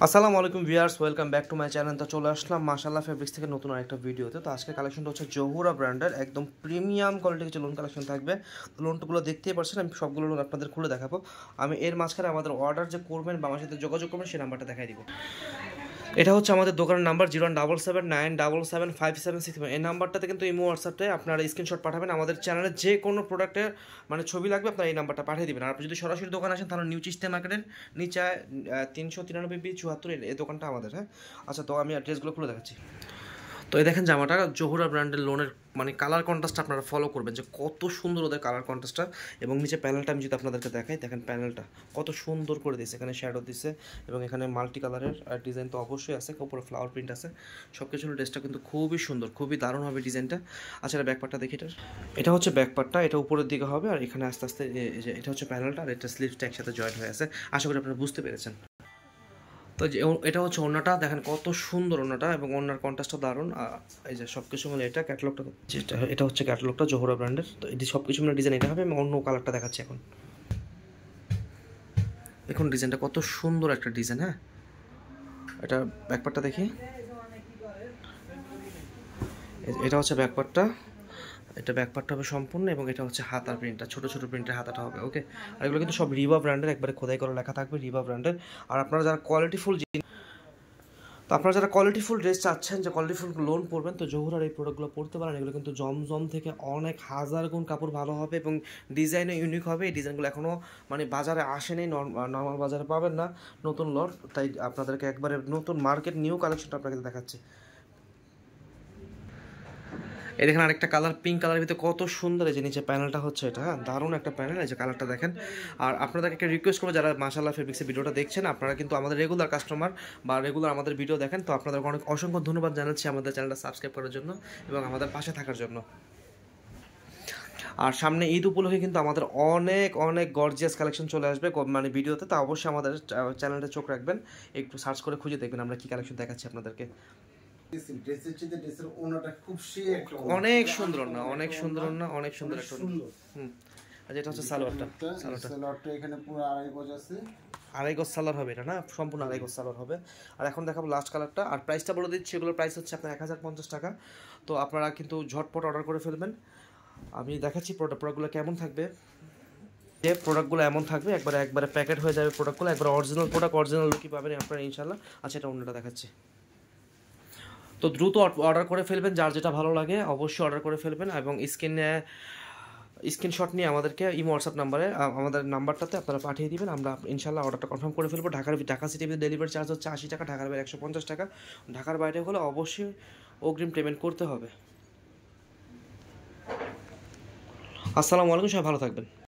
আসসালামু আলাইকুম viewers, welcome back to my channel. তো চলে আসলাম মাশাআল্লাহ ফেব্রিক্স থেকে নতুন আরেকটা ভিডিওতে। তো আজকে কালেকশনটা হচ্ছে জহুরা ব্র্যান্ডের একদম প্রিমিয়াম কোয়ালিটির কিছু লোন কালেকশন থাকবে। লোনগুলো দেখতেই পাচ্ছেন, আমি সবগুলো লোন আপনাদের খুলে দেখাবো। আমি এর মাঝখানে আমাদের অর্ডার যে করবেন বা আমার সাথে যোগাযোগ করবেন সেই নাম্বারটা দেখাই দিব। এটা হচ্ছে আমাদের দোকানের নাম্বার 01779775767। এই নাম্বারটাতে কিন্তু ইমো হোয়াটসঅ্যাপে আপনারা স্ক্রিনশট পাঠাবেন। আমাদের চ্যানেলে যে কোনো প্রোডাক্টের মানে ছবি লাগবে আপনারা এই নাম্বারটা পাঠিয়ে দেবেন। আর আপনি যদি সরাসরি দোকানে আসেন তাহলে নিউ চিস্তিয়া মার্কেটের নিচে 393B74 এই দোকানটা আমাদের। হ্যাঁ, আচ্ছা, তো আমি অ্যাড্রেসগুলো খুলে দেখাচ্ছি। তো এই দেখেন জামাটা জহুরা ব্র্যান্ডের লোনের মানে কালার কন্ট্রাস্টটা আপনারা ফলো করবেন যে কত সুন্দর ওদের কালার কন্ট্রাস্টটা। এবং নিচে প্যানেলটা আমি যদি আপনাদেরকে দেখাই, দেখেন প্যানেলটা কত সুন্দর করে দিয়েছে, এখানে শ্যাডো দিচ্ছে এবং এখানে মাল্টি কালারের ডিজাইন তো অবশ্যই আছে, উপরে ফ্লাওয়ার প্রিন্ট আছে, সব কিছু ড্রেসটা কিন্তু খুবই সুন্দর, খুবই দারুণ হবে ডিজাইনটা। আচ্ছা, এটা ব্যাকপার্টটা দেখি, এটা হচ্ছে ব্যাকপার্টটা, এটা উপরের দিকে হবে আর এখানে আস্তে আস্তে এটা হচ্ছে প্যানেলটা আর এটা স্লিভসটা একসাথে জয়েন্ট হয়ে আছে। আশা করি আপনারা বুঝতে পেরেছেন। তো যে এটা হচ্ছে ওড়নাটা, দেখেন কত সুন্দর ওড়নাটা এবং ওড়নার কন্ট্রাস্টটা দারুণ। এই যে সব কিছু মানে এটা ক্যাটালগটা, যেটা এটা হচ্ছে ক্যাটালগটা জহুরা ব্র্যান্ডের। তো এটি সব কিছু মানে ডিজাইন এটা হবে। আমি অন্য কালারটা দেখাচ্ছি এখন। এখন ডিজাইনটা কত সুন্দর একটা ডিজাইন। হ্যাঁ, এটা ব্যাকপার্টটা দেখি, এটা হচ্ছে ব্যাকপার্টটা, এটা ব্যাকপার্টটা হবে সম্পূর্ণ এবং এটা হচ্ছে হাতার প্রিন্টটা, ছোটো ছোটো প্রিন্টের হাতাটা হবে। ওকে, আর এগুলো কিন্তু সব রিবা ব্র্যান্ডের, একবারে খোদাই করে লেখা থাকবে রিবা ব্র্যান্ডের। আর আপনারা যারা কোয়ালিটিফুল ড্রেস চাচ্ছেন, যে কোয়ালিটিফুল লোন পড়বেন, তো জহুরার এই প্রোডাক্টগুলো পড়তে পারেন। এগুলো কিন্তু জমজম থেকে অনেক হাজার গুণ কাপড় ভালো হবে এবং ডিজাইনও ইউনিক হবে। এই ডিজাইনগুলো এখনও মানে বাজারে আসেনি, নর্মাল বাজারে পাবেন না, নতুন লট। তাই আপনাদেরকে একবারে নতুন মার্কেট নিউ কালেকশনটা আপনাকে দেখাচ্ছি। এই দেখেন আরেকটা কালার, পিঙ্ক কালারের ভিতরে কত সুন্দর। এই যে নিচে প্যানেলটা হচ্ছে এটা, হ্যাঁ দারুণ একটা প্যানেল। এই যে কালারটা দেখেন। আর আপনাদেরকে একটা রিকোয়েস্ট করবো, যারা মাশাআল্লাহ ফেব্রিক্সের ভিডিওটা দেখছেন, আপনারা কিন্তু আমাদের রেগুলার কাস্টমার বা রেগুলার আমাদের ভিডিও দেখেন, তো আপনাদেরকে অনেক অসংখ্য ধন্যবাদ জানাচ্ছি আমাদের চ্যানেলটা সাবস্ক্রাইব করার জন্য এবং আমাদের পাশে থাকার জন্য। আর সামনে ঈদ উপলক্ষে কিন্তু আমাদের অনেক অনেক গর্জিয়াস কালেকশন চলে আসবে মানে ভিডিওতে, তো অবশ্যই আমাদের চ্যানেলটা চোখ রাখবেন, একটু সার্চ করে খুঁজে দেখবেন আমরা কী কালেকশন দেখাচ্ছি আপনাদেরকে। অনেক সুন্দর না, অনেক সুন্দর না, অনেক সুন্দর একটা। হুম, আর যেটা হচ্ছে সালোয়ারটা এখানে পুরো আড়াই গজ আছে, আড়াই গজ সালোয়ার হবে এটা, না সম্পূর্ণ আড়াই গজ সালোয়ার হবে। আর এখন দেখাবো লাস্ট কালারটা। আর প্রাইসটা বলে দিচ্ছি, এগুলোর প্রাইস হচ্ছে আপনার 1050 টাকা। তো আপনারা কিন্তু ঝটপট অর্ডার করে ফেলবেন। আমি দেখাচ্ছি প্রোডাক্টগুলো কেমন থাকবে। যে প্রোডাক্টগুলো এমন থাকবে, একবারে প্যাকেট হয়ে যাবে প্রোডাক্টগুলো, একবার অরিজিনাল প্রোডাক্ট, অরিজিনাল লুকই পাবেন আপনারা ইনশাল্লাহ। আচ্ছা, এটা অন্যটা দেখাচ্ছি। তো দ্রুত অর্ডার করে ফেলবেন, যার যেটা ভালো লাগে অবশ্যই অর্ডার করে ফেলবেন এবং স্ক্রিনশট নিয়ে আমাদেরকে ইমো হোয়াটসঅ্যাপ নাম্বারে আমাদের নাম্বারটাতে আপনারা পাঠিয়ে দিবেন। আমরা ইনশাল্লাহ অর্ডারটা কনফার্ম করে ফেলবো। ঢাকা সিটিতে ডেলিভারি চার্জ হচ্ছে 80 টাকা, ঢাকার বাইরে 150 টাকা। ঢাকার বাইরে হলে অবশ্যই অগ্রিম পেমেন্ট করতে হবে। আসসালামু আলাইকুম, সবাই ভালো থাকবেন।